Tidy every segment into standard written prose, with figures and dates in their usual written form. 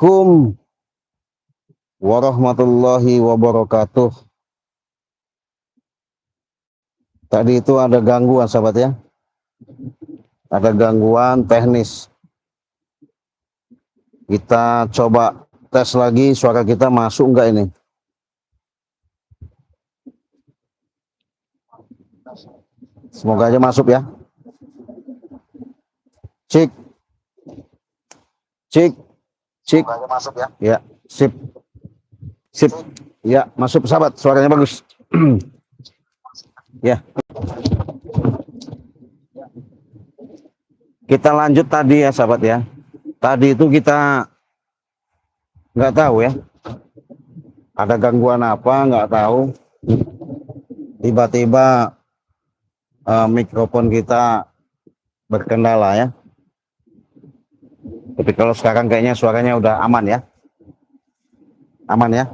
Assalamualaikum warahmatullahi wabarakatuh. Tadi itu ada gangguan sahabat ya. Ada gangguan teknis. Kita coba tes lagi suara kita masuk enggak ini. Semoga aja masuk ya. Cik. Cik. Cik. Semoga aja masuk ya. Ya, sip. Sip. Ya, masuk sahabat, suaranya bagus. Ya. Kita lanjut tadi ya sahabat ya. Tadi itu kita nggak tahu ya. Ada gangguan apa nggak tahu. Tiba-tiba mikrofon kita berkendala ya. Tapi kalau sekarang kayaknya suaranya udah aman ya. Aman ya.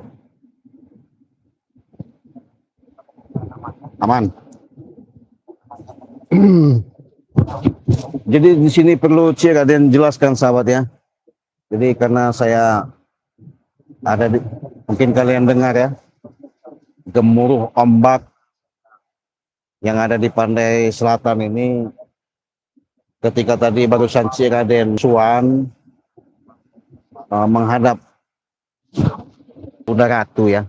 Aman. Jadi di sini perlu Raden jelaskan sahabat ya. Jadi karena saya ada di, mungkin kalian dengar ya, gemuruh ombak yang ada di pantai selatan ini. Ketika tadi barusan Raden Suan menghadap Bunda Ratu ya.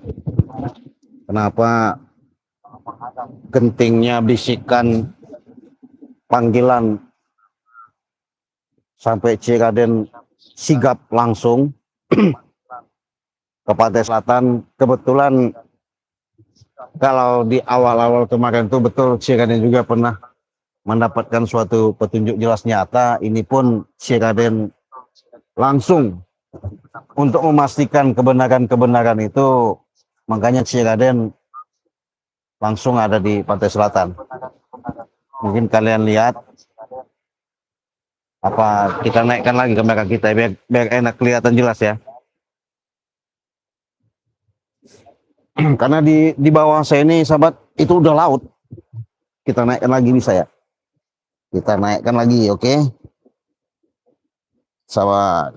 Kenapa gentingnya bisikan panggilan sampai Raden sigap langsung ke pantai selatan. Kebetulan kalau di awal-awal kemarin itu betul Raden juga pernah mendapatkan suatu petunjuk jelas nyata. Ini pun Raden langsung untuk memastikan kebenaran itu, makanya Raden langsung ada di pantai selatan. Mungkin kalian lihat, apa kita naikkan lagi kamera kita biar enak kelihatan jelas ya. Karena di bawah saya ini sahabat itu udah laut. Kita naikkan lagi nih saya. Kita naikkan lagi, oke? Sahabat.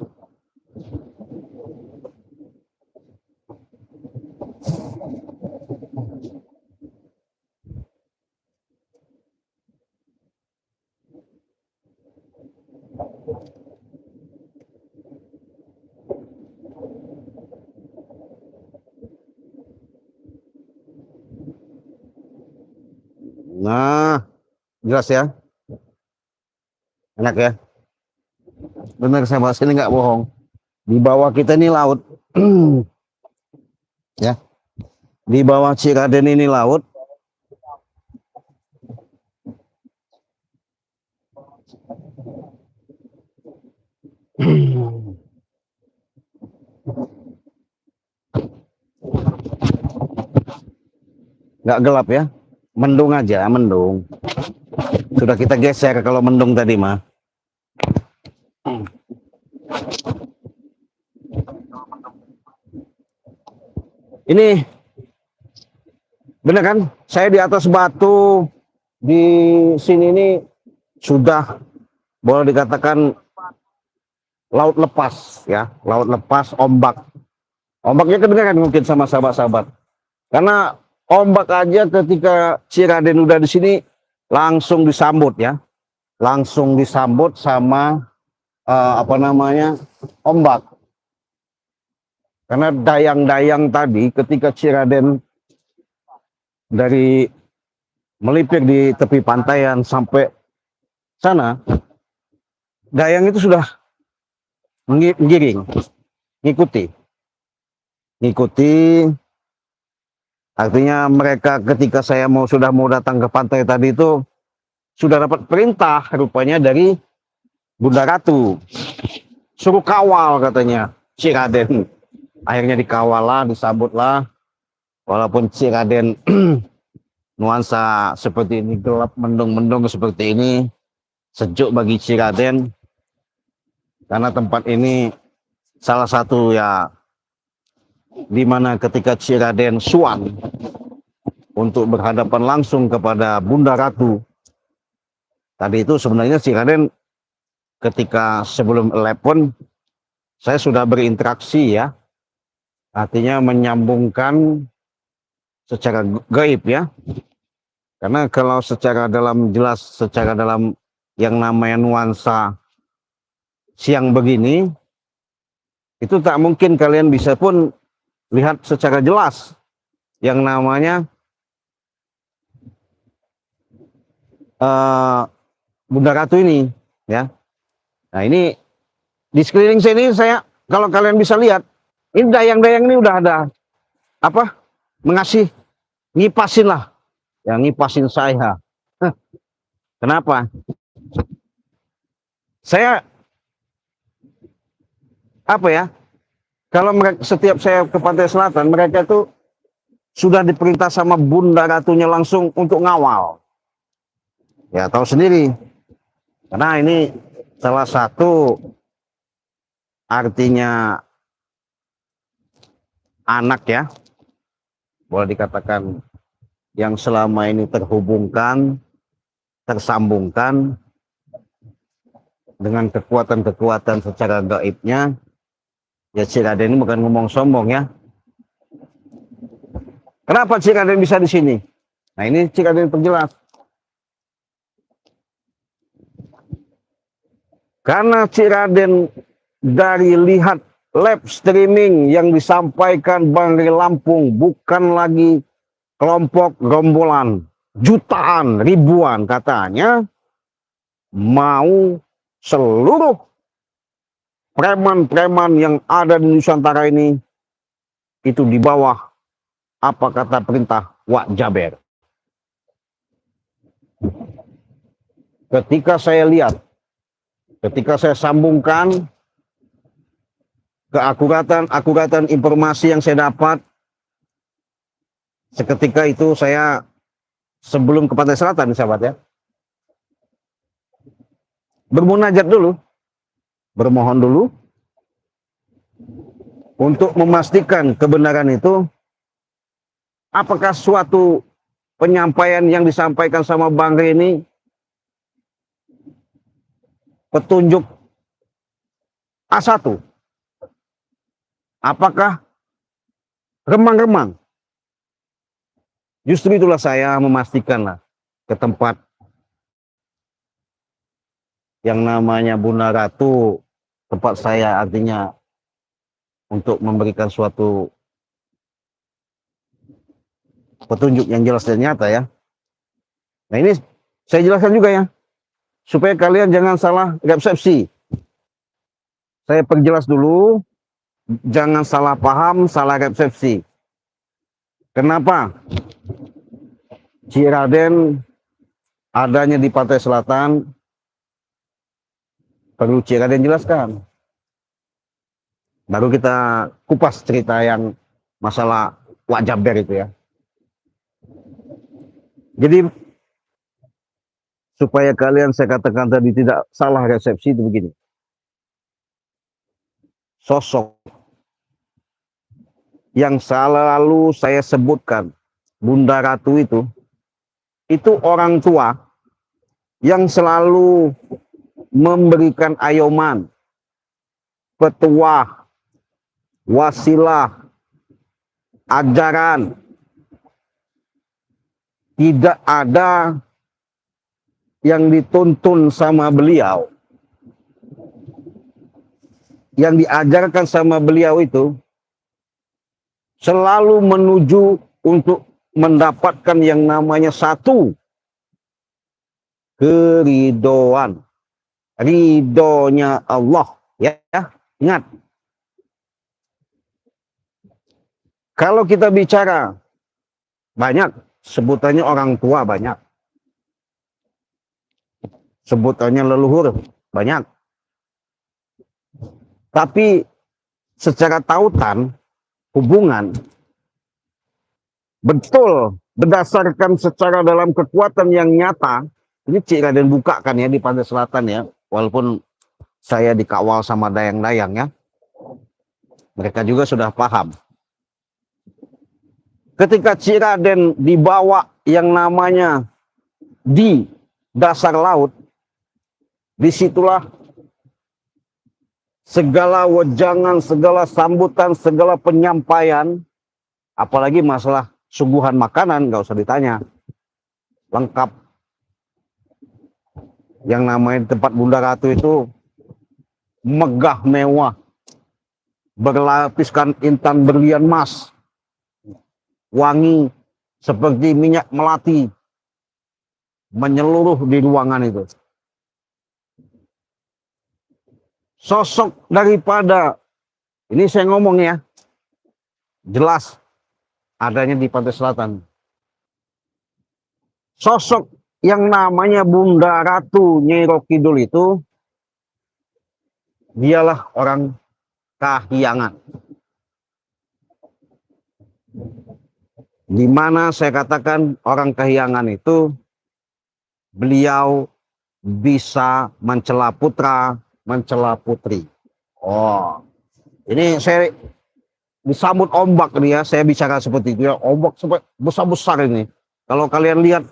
Nah, jelas ya. Enak ya. Benar sahabat, ini nggak bohong. Di bawah kita ini laut. Ya. Di bawah Raden ini laut. Nggak gelap ya. Mendung aja, mendung. Sudah kita geser kalau mendung tadi mah. Ini benar kan? Saya di atas batu di sini ini sudah boleh dikatakan laut lepas ya, laut lepas ombak. Ombaknya kedengaran mungkin sama sahabat-sahabat. Karena ombak aja ketika Raden udah di sini langsung disambut ya. Langsung disambut sama ombak. Karena dayang-dayang tadi ketika Raden dari melipir di tepi pantaian sampai sana, dayang itu sudah menggiring, ngikuti. Artinya mereka ketika saya sudah mau datang ke pantai tadi itu sudah dapat perintah rupanya dari Bunda Ratu. Suruh kawal katanya Raden. Akhirnya dikawal, disambutlah. Walaupun Raden nuansa seperti ini, gelap mendung-mendung seperti ini, sejuk bagi Raden. Karena tempat ini salah satu ya di mana ketika Raden Suan untuk berhadapan langsung kepada Bunda Ratu. Tadi itu sebenarnya Raden ketika sebelum telepon saya sudah berinteraksi ya, artinya menyambungkan secara gaib ya. Karena kalau secara dalam jelas, secara dalam yang namanya nuansa siang begini, itu tak mungkin kalian bisa pun lihat secara jelas yang namanya Bunda Ratu ini ya. Nah ini di sekeliling sini saya, kalau kalian bisa lihat, ini dayang-dayang ini udah ada apa, mengasih ngipasin lah, yang ngipasin saya. Kenapa? Saya apa ya, kalau mereka, setiap saya ke pantai selatan, mereka tuh sudah diperintah sama Bunda Ratunya langsung untuk ngawal. Ya tahu sendiri, karena ini salah satu artinya anak ya, boleh dikatakan yang selama ini terhubungkan, tersambungkan dengan kekuatan-kekuatan secara gaibnya. Ya Cik Raden ini bukan ngomong sombong ya. Kenapa Cik Raden bisa di sini? Nah ini Cik Raden perjelas. Karena Cik Raden dari lihat live streaming yang disampaikan Bang Ri Lampung, bukan lagi kelompok rombolan, jutaan, ribuan katanya, mau seluruh preman-preman yang ada di Nusantara ini itu di bawah apa kata perintah Wak Jaber. Ketika saya lihat, ketika saya sambungkan keakuratan informasi yang saya dapat, seketika itu saya sebelum ke pantai selatan sahabat ya, bermunajat dulu, bermohon dulu untuk memastikan kebenaran itu, apakah suatu penyampaian yang disampaikan sama Bang Ri ini petunjuk A1, apakah remang-remang. Justru itulah saya memastikanlah ke tempat yang namanya Bunda Ratu, tempat saya artinya untuk memberikan suatu petunjuk yang jelas dan nyata ya. Nah ini saya jelaskan juga ya, supaya kalian jangan salah persepsi. Saya perjelas dulu, jangan salah paham, salah persepsi. Kenapa Cik Raden adanya di pantai selatan, perlu Cik Raden jelaskan. Baru kita kupas cerita yang masalah Wak Jaber itu ya. Jadi supaya kalian, saya katakan tadi, tidak salah resepsi itu begini. Sosok yang selalu saya sebutkan, Bunda Ratu itu orang tua yang selalu memberikan ayoman, petuah, wasilah, ajaran. Tidak ada yang dituntun sama beliau. Yang diajarkan sama beliau itu selalu menuju untuk mendapatkan yang namanya satu, keridhaan, ridhonya Allah ya. Ingat, kalau kita bicara banyak sebutannya orang tua, banyak sebutannya leluhur, banyak, tapi secara tautan hubungan betul berdasarkan secara dalam kekuatan yang nyata. Ini Cik Raden bukakan ya di pantai selatan ya, walaupun saya dikawal sama dayang-dayang ya, mereka juga sudah paham. Ketika Cik Raden dibawa yang namanya di dasar laut, disitulah segala wejangan, segala sambutan, segala penyampaian, apalagi masalah suguhan makanan, nggak usah ditanya, lengkap. Yang namanya tempat Bunda Ratu itu megah mewah, berlapiskan intan berlian emas, wangi seperti minyak melati, menyeluruh di ruangan itu. Sosok daripada, ini saya ngomong ya, jelas adanya di Pantai Selatan. Sosok yang namanya Bunda Ratu Nyai Roro Kidul itu, dialah orang Kahyangan. Di mana saya katakan orang Kahyangan itu, beliau bisa mencela putra, mencela putri. Oh, ini saya disambut ombak nih ya, saya bicara seperti itu ya, ombak besar-besar ini. Kalau kalian lihat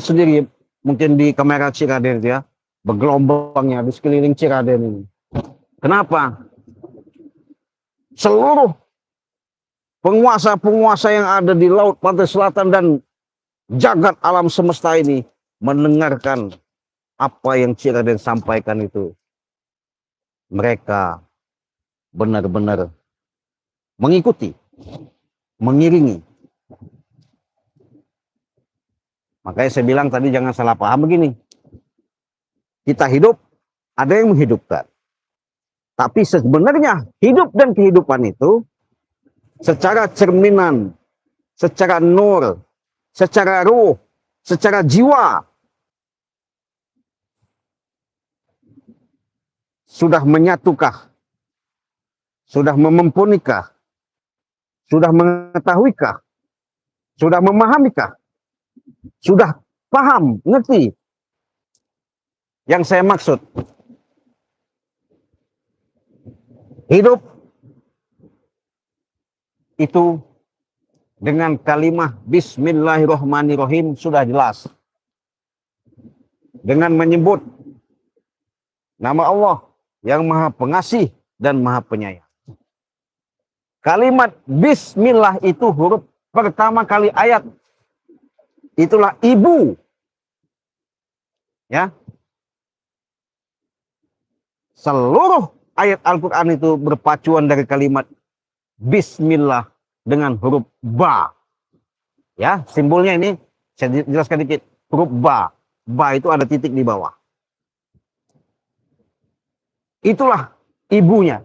sendiri, mungkin di kamera Ciraden ya, bergelombangnya di sekeliling Ciraden ini. Kenapa? Seluruh penguasa-penguasa yang ada di Laut Pantai Selatan dan jagat alam semesta ini mendengarkan apa yang Ciraden sampaikan itu. Mereka benar-benar mengikuti, mengiringi. Makanya saya bilang tadi jangan salah paham begini. Kita hidup, ada yang menghidupkan. Tapi sebenarnya hidup dan kehidupan itu secara cerminan, secara nur, secara ruh, secara jiwa sudah menyatukah? Sudah memempunikah? Sudah mengetahuikah? Sudah memahamikah? Sudah paham, ngerti? Yang saya maksud, hidup itu dengan kalimat Bismillahirrahmanirrahim sudah jelas. Dengan menyebut nama Allah yang Maha Pengasih dan Maha Penyayang. Kalimat Bismillah itu huruf pertama kali ayat. Itulah ibu. Ya. Seluruh ayat Al-Quran itu berpacuan dari kalimat Bismillah dengan huruf ba. Ya, simbolnya ini saya jelaskan dikit. Huruf ba. Ba itu ada titik di bawah. Itulah ibunya.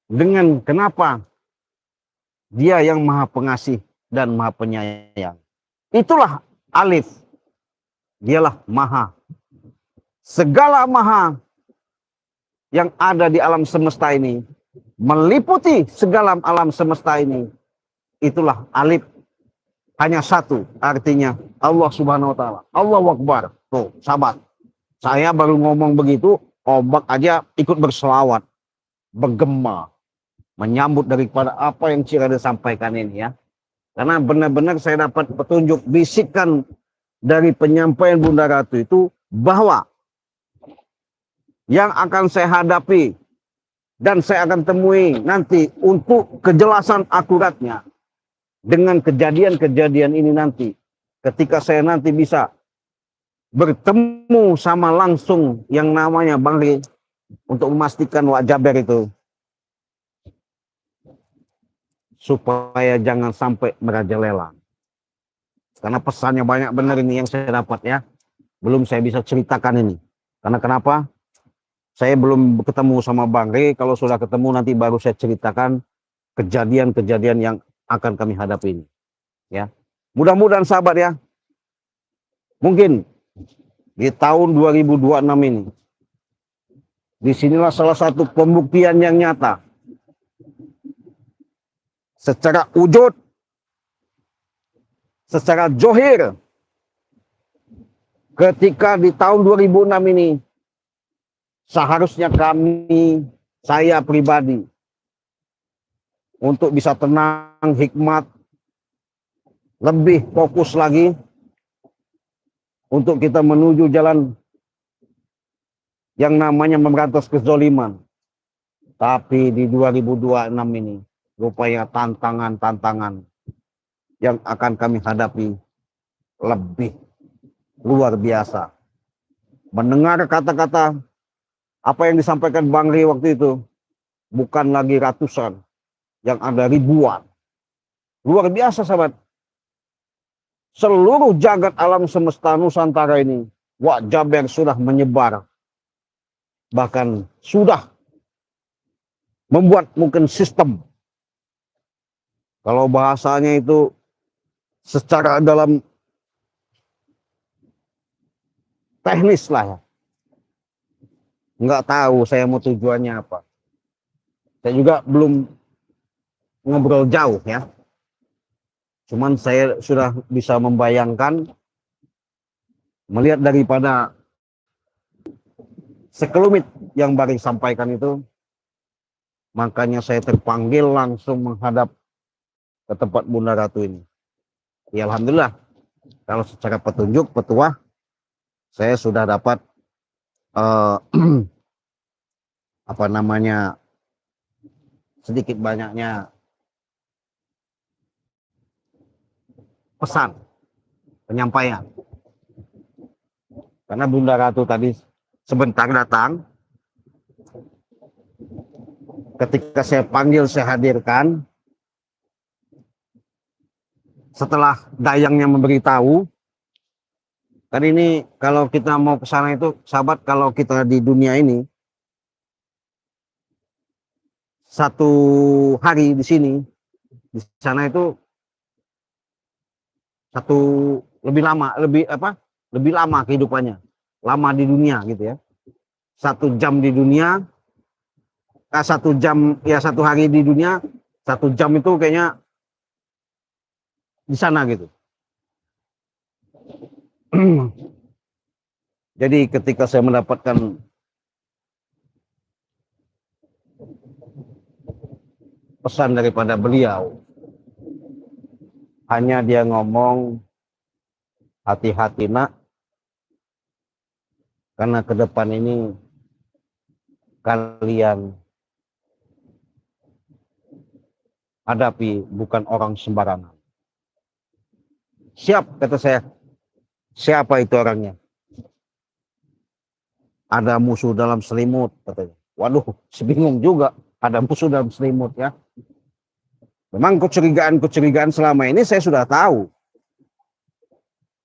Dengan kenapa dia yang Maha Pengasih dan Maha Penyayang. Itulah alif. Dialah Maha. Segala Maha yang ada di alam semesta ini, meliputi segala alam semesta ini, itulah alif. Hanya satu, artinya Allah Subhanahu wa Ta'ala. Allahu Akbar. Tuh, sahabat. Saya baru ngomong begitu, ombak aja ikut berselawat, bergema, menyambut daripada apa yang Ciraden sampaikan ini ya. Karena benar-benar saya dapat petunjuk bisikan dari penyampaian Bunda Ratu itu bahwa yang akan saya hadapi dan saya akan temui nanti untuk kejelasan akuratnya dengan kejadian-kejadian ini nanti. Ketika saya nanti bisa bertemu sama langsung yang namanya Bang Ri untuk memastikan Wak Jaber itu. Supaya jangan sampai merajalela. Karena pesannya banyak benar ini yang saya dapat ya. Belum saya bisa ceritakan ini. Karena kenapa? Saya belum ketemu sama Bang Ri. Kalau sudah ketemu nanti baru saya ceritakan kejadian-kejadian yang akan kami hadapi ini. Ya. Mudah-mudahan sahabat ya. Mungkin di tahun 2026 ini. Disinilah salah satu pembuktian yang nyata. Secara wujud, secara johir, ketika di tahun 2006 ini, seharusnya saya pribadi, untuk bisa tenang, hikmat, lebih fokus lagi, untuk kita menuju jalan yang namanya memberantas kezoliman. Tapi di 2026 ini rupanya tantangan-tantangan yang akan kami hadapi lebih luar biasa. Mendengar kata-kata apa yang disampaikan Bang Ri waktu itu, bukan lagi ratusan, yang ada ribuan. Luar biasa sahabat. Seluruh jagat alam semesta Nusantara ini, Wak Jaber sudah menyebar. Bahkan sudah membuat mungkin sistem. Kalau bahasanya itu secara dalam teknis lah ya. Nggak tahu saya mau tujuannya apa. Saya juga belum ngobrol jauh ya. Cuman saya sudah bisa membayangkan, melihat daripada sekelumit yang Bari sampaikan itu, makanya saya terpanggil langsung menghadap ke tempat Bunda Ratu ini. Ya alhamdulillah, kalau secara petunjuk, petuah, saya sudah dapat apa namanya, sedikit banyaknya pesan, penyampaian. Karena Bunda Ratu tadi sebentar datang, ketika saya panggil, saya hadirkan. Setelah dayangnya memberitahu, kan ini kalau kita mau ke sana itu, sahabat, kalau kita di dunia ini, satu hari di sini, di sana itu satu lebih lama, lebih lama kehidupannya, lama di dunia gitu ya. 1 jam di dunia, 1 jam ya, 1 hari di dunia, 1 jam itu kayaknya di sana gitu. Jadi ketika saya mendapatkan pesan daripada beliau, hanya dia ngomong, hati-hati nak, karena ke depan ini kalian hadapi bukan orang sembarangan. Siap, kata saya. Siapa itu orangnya? Ada musuh dalam selimut, katanya. Waduh, sebingung juga. Ada musuh dalam selimut ya. Memang kecurigaan selama ini saya sudah tahu.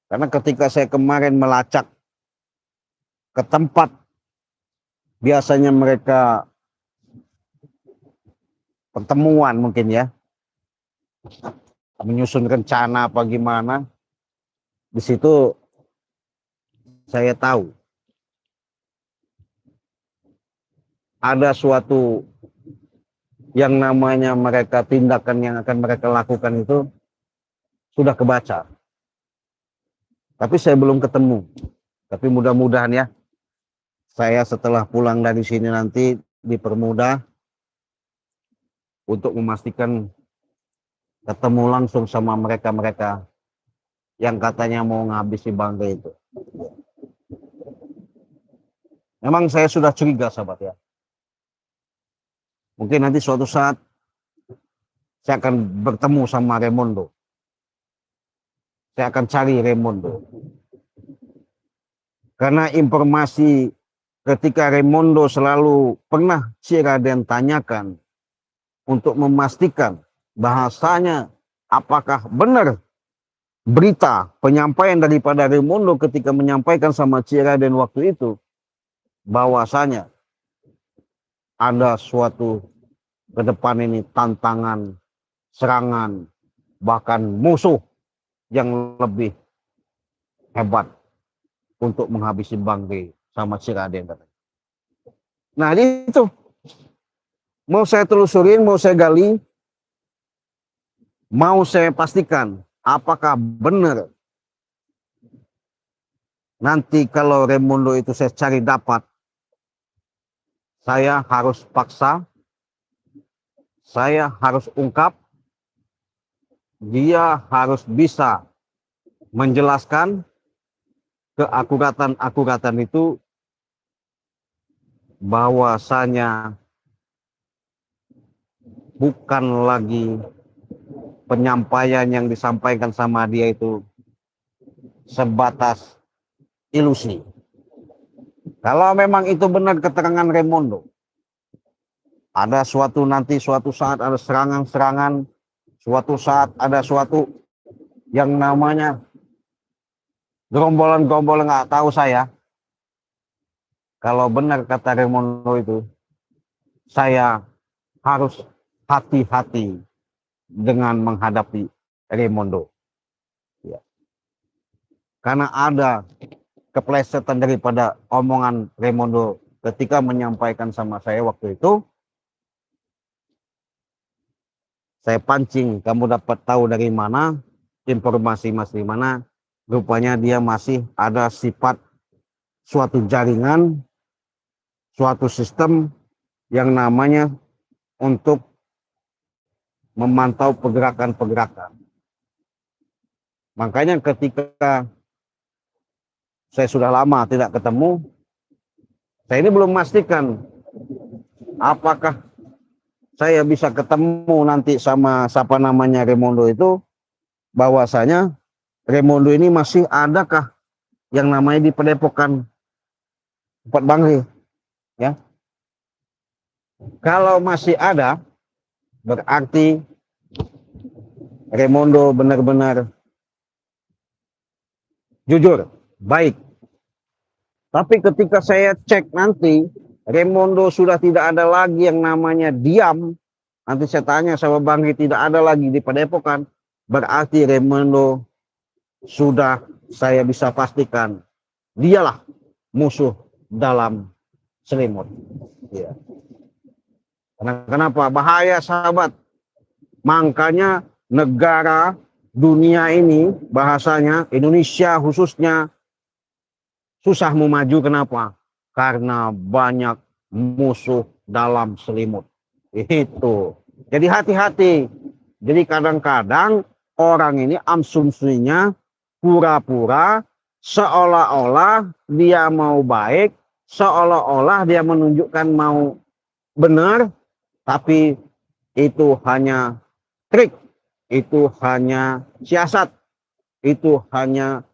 Karena ketika saya kemarin melacak ke tempat biasanya mereka pertemuan mungkin ya, menyusun rencana apa gimana, di situ saya tahu ada suatu yang namanya mereka tindakan yang akan mereka lakukan itu sudah kebaca. Tapi saya belum ketemu. Tapi mudah-mudahan ya, saya setelah pulang dari sini nanti dipermudah untuk memastikan ketemu langsung sama mereka-mereka yang katanya mau ngabisi Bangga itu. Memang saya sudah curiga sahabat ya. Mungkin nanti suatu saat saya akan bertemu sama Raimondo. Saya akan cari Raimondo. Karena informasi ketika Raimondo selalu pernah si Raden tanyakan untuk memastikan bahasanya apakah benar berita penyampaian daripada Raimondo ketika menyampaikan sama si Raden waktu itu, bahwasanya ada suatu ke depan ini tantangan, serangan, bahkan musuh yang lebih hebat untuk menghabisi Bangge sama si Raden. Nah itu mau saya telusurin, mau saya gali, mau saya pastikan apakah benar nanti kalau Raimondo itu saya cari dapat, saya harus paksa, saya harus ungkap, dia harus bisa menjelaskan keakuratan-akuratan itu bahwasanya bukan lagi penyampaian yang disampaikan sama dia itu sebatas ilusi. Kalau memang itu benar keterangan Raimondo, ada suatu saat ada serangan-serangan, suatu saat ada suatu yang namanya gerombolan-gerombolan, nggak tahu saya. Kalau benar kata Raimondo itu, saya harus hati-hati dengan menghadapi Raimondo. Ya. Karena ada keplesetan daripada omongan Raimondo ketika menyampaikan sama saya waktu itu. Saya pancing, kamu dapat tahu dari mana, informasi masih mana. Rupanya dia masih ada sifat suatu jaringan, suatu sistem yang namanya untuk memantau pergerakan-pergerakan. Makanya ketika saya sudah lama tidak ketemu, saya ini belum memastikan apakah saya bisa ketemu nanti sama siapa namanya Raimondo itu, bahwasanya Raimondo ini masih adakah yang namanya di Padepokan Empat Bangri, ya. Kalau masih ada, berarti Raimondo benar-benar jujur, baik. Tapi ketika saya cek nanti, Raimondo sudah tidak ada lagi yang namanya diam. Nanti saya tanya sama Bang Ri, tidak ada lagi di Padepokan. Berarti Raimondo sudah, saya bisa pastikan, dialah musuh dalam selimut. Ya. Kenapa? Bahaya sahabat. Makanya negara dunia ini, bahasanya Indonesia khususnya, susah mau maju. Kenapa? Karena banyak musuh dalam selimut. Itu. Jadi hati-hati. Jadi kadang-kadang orang ini asumsinya pura-pura seolah-olah dia mau baik, seolah-olah dia menunjukkan mau benar, tapi itu hanya trik, itu hanya siasat, itu hanya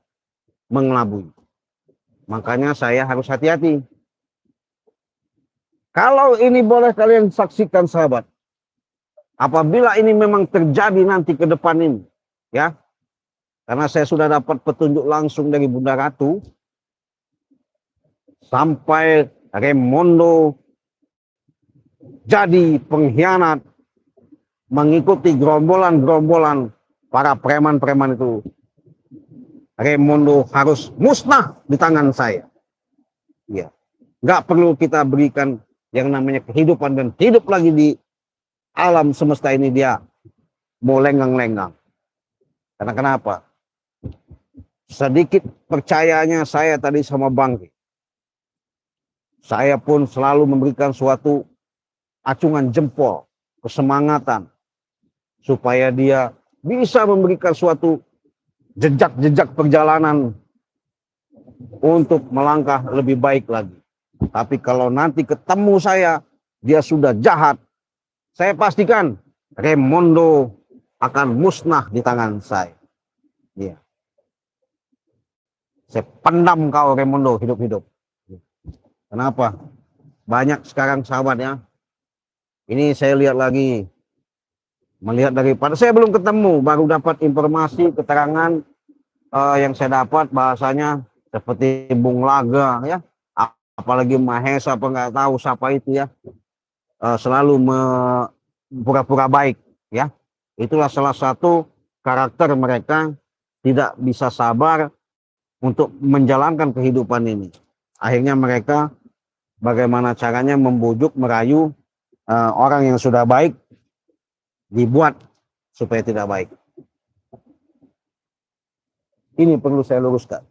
mengelabui. Makanya saya harus hati-hati. Kalau ini boleh kalian saksikan sahabat, apabila ini memang terjadi nanti ke depan ini, ya, karena saya sudah dapat petunjuk langsung dari Bunda Ratu, sampai Raimondo jadi pengkhianat, mengikuti gerombolan-gerombolan para preman-preman itu, Raimondo harus musnah di tangan saya. Ya, nggak perlu kita berikan yang namanya kehidupan dan hidup lagi di alam semesta ini, dia mau lenggang-lenggang. Karena kenapa? Sedikit percayanya saya tadi sama Bang, saya pun selalu memberikan suatu acungan jempol, kesemangatan, supaya dia bisa memberikan suatu jejak-jejak perjalanan untuk melangkah lebih baik lagi. Tapi kalau nanti ketemu saya, dia sudah jahat, saya pastikan Raimondo akan musnah di tangan saya. Ya. Saya pendam kau Raimondo hidup-hidup. Kenapa? Banyak sekarang sahabatnya. Ini saya lihat lagi, melihat daripada saya belum ketemu, baru dapat informasi keterangan yang saya dapat, bahasanya seperti Bung Laga, ya, apalagi Mahesa, apa nggak tahu siapa itu, ya, selalu pura-pura baik, ya. Itulah salah satu karakter mereka, tidak bisa sabar untuk menjalankan kehidupan ini. Akhirnya mereka bagaimana caranya membujuk, merayu orang yang sudah baik dibuat supaya tidak baik. Ini perlu saya luruskan.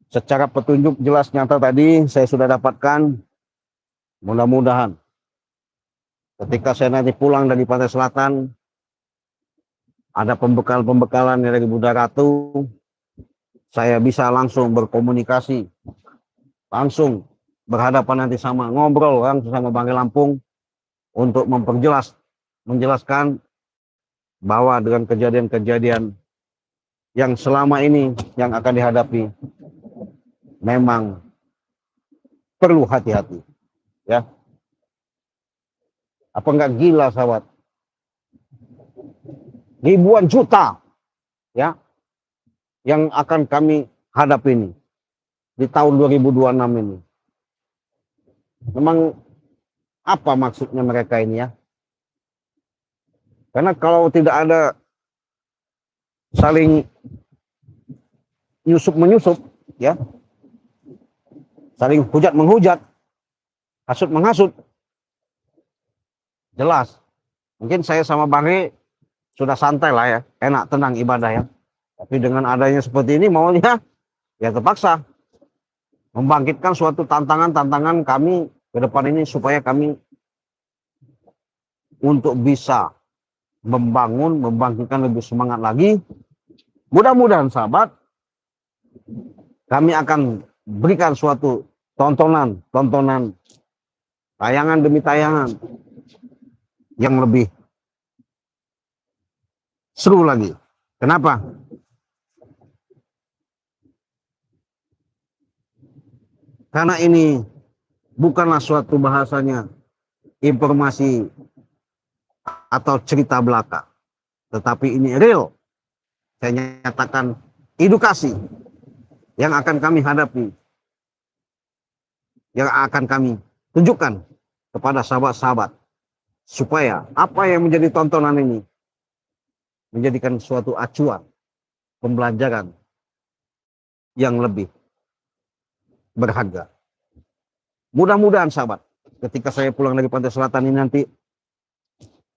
Secara petunjuk jelas nyata tadi saya sudah dapatkan. Mudah-mudahan ketika saya nanti pulang dari Pantai Selatan, ada pembekalan dari Bunda Ratu, saya bisa langsung berkomunikasi, langsung berhadapan nanti sama ngobrol kan sama Banggai Lampung untuk menjelaskan bahwa dengan kejadian-kejadian yang selama ini yang akan dihadapi memang perlu hati-hati, ya. Apa enggak gila, sahabat? Ribuan juta, ya, yang akan kami hadapi ini di tahun 2026 ini. Memang apa maksudnya mereka ini, ya? Karena kalau tidak ada saling nyusup-menyusup, ya, saling hujat-menghujat, hasut-menghasut, jelas. Mungkin saya sama Bang Rey sudah santai lah ya, enak, tenang ibadah ya. Tapi dengan adanya seperti ini maunya ya terpaksa membangkitkan suatu tantangan kami ke depan ini supaya kami untuk bisa membangkitkan lebih semangat lagi. Mudah-mudahan sahabat, kami akan berikan suatu tontonan, tayangan demi tayangan yang lebih seru lagi. Kenapa? Karena ini bukanlah suatu bahasanya informasi atau cerita belaka, tetapi ini real. Saya nyatakan edukasi yang akan kami hadapi, yang akan kami tunjukkan kepada sahabat-sahabat, supaya apa yang menjadi tontonan ini menjadikan suatu acuan pembelajaran yang lebih berharga. Mudah-mudahan sahabat, ketika saya pulang dari Pantai Selatan ini nanti,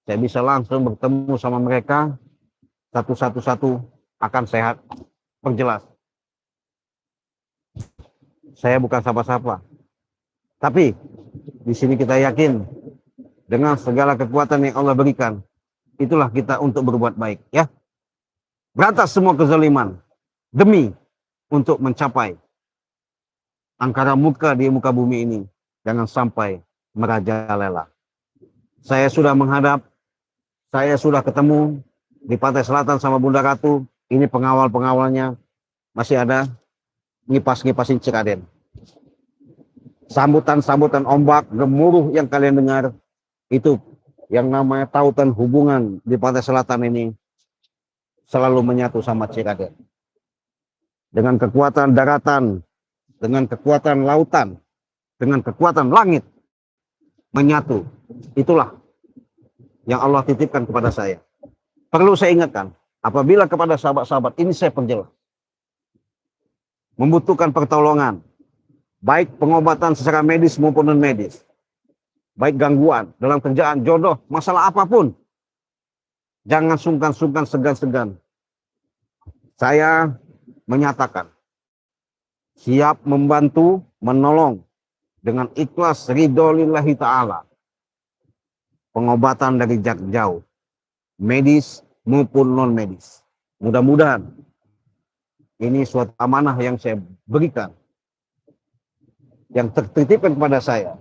saya bisa langsung bertemu sama mereka, satu-satu akan sehat, perjelas. Saya bukan siapa-siapa, tapi di sini kita yakin dengan segala kekuatan yang Allah berikan, itulah kita untuk berbuat baik, ya. Berantas semua kezaliman demi untuk mencapai angkara murka di muka bumi ini, jangan sampai merajalela. Saya sudah menghadap, saya sudah ketemu di Pantai Selatan sama Bunda Ratu. Ini pengawal-pengawalnya masih ada ngipas-ngipasin Cikaden. Sambutan-sambutan ombak gemuruh yang kalian dengar itu yang namanya tautan hubungan di Pantai Selatan ini selalu menyatu sama Cikaden. Dengan kekuatan daratan, dengan kekuatan lautan, dengan kekuatan langit menyatu. Itulah yang Allah titipkan kepada saya. Perlu saya ingatkan, apabila kepada sahabat-sahabat ini saya perjelas, membutuhkan pertolongan, baik pengobatan secara medis maupun non medis, baik gangguan dalam kerjaan, jodoh, masalah apapun, jangan sungkan-sungkan, segan-segan. Saya menyatakan siap membantu, menolong dengan ikhlas ridho lillahi ta'ala. Pengobatan dari jarak jauh, medis maupun non medis. Mudah-mudahan ini suatu amanah yang saya berikan, yang tertitipkan kepada saya,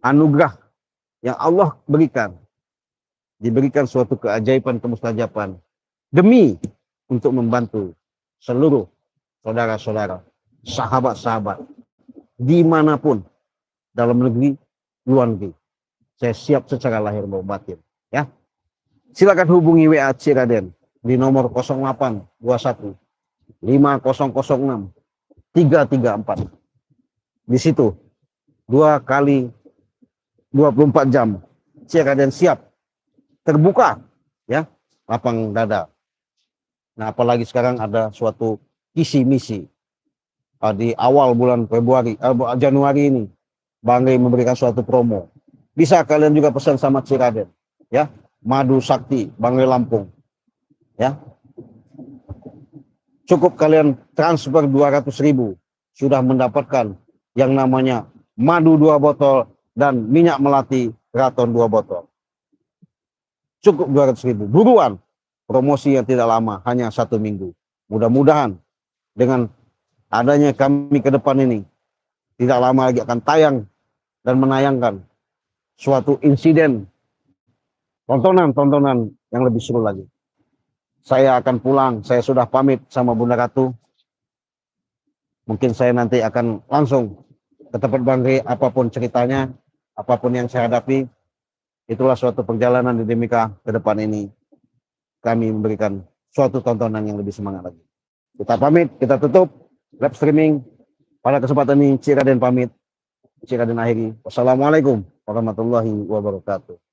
anugerah yang Allah berikan, diberikan suatu keajaiban, kemustajaban demi untuk membantu seluruh saudara-saudara, sahabat-sahabat dimanapun, dalam negeri, luar negeri. Saya siap secara lahir maupun batin, ya. Silakan hubungi WA Cikaden di nomor 0821 5006 334. Di situ 2 kali 24 jam Cikaden siap terbuka, ya, lapang dada. Nah, apalagi sekarang ada suatu isi misi di awal bulan Januari ini, Bang Rey memberikan suatu promo. Bisa kalian juga pesan sama Cikaden, ya, madu sakti Bang Rey Lampung, ya. Cukup kalian transfer 200.000 sudah mendapatkan yang namanya madu 2 botol dan minyak melati Kraton 2 botol. Cukup 200.000. Buruan, promosi yang tidak lama, hanya 1 minggu. Mudah-mudahan dengan adanya kami ke depan ini, tidak lama lagi akan tayang dan menayangkan suatu insiden tontonan yang lebih seru lagi. Saya akan pulang, saya sudah pamit sama Bunda Ratu. Mungkin saya nanti akan langsung ke tempat Bang Rey, apapun ceritanya, apapun yang saya hadapi, itulah suatu perjalanan di Demika ke depan ini. Kami memberikan suatu tontonan yang lebih semangat lagi. Kita pamit, kita tutup live streaming. Pada kesempatan ini, Cik Raden pamit, Cik Raden akhiri. Wassalamualaikum warahmatullahi wabarakatuh.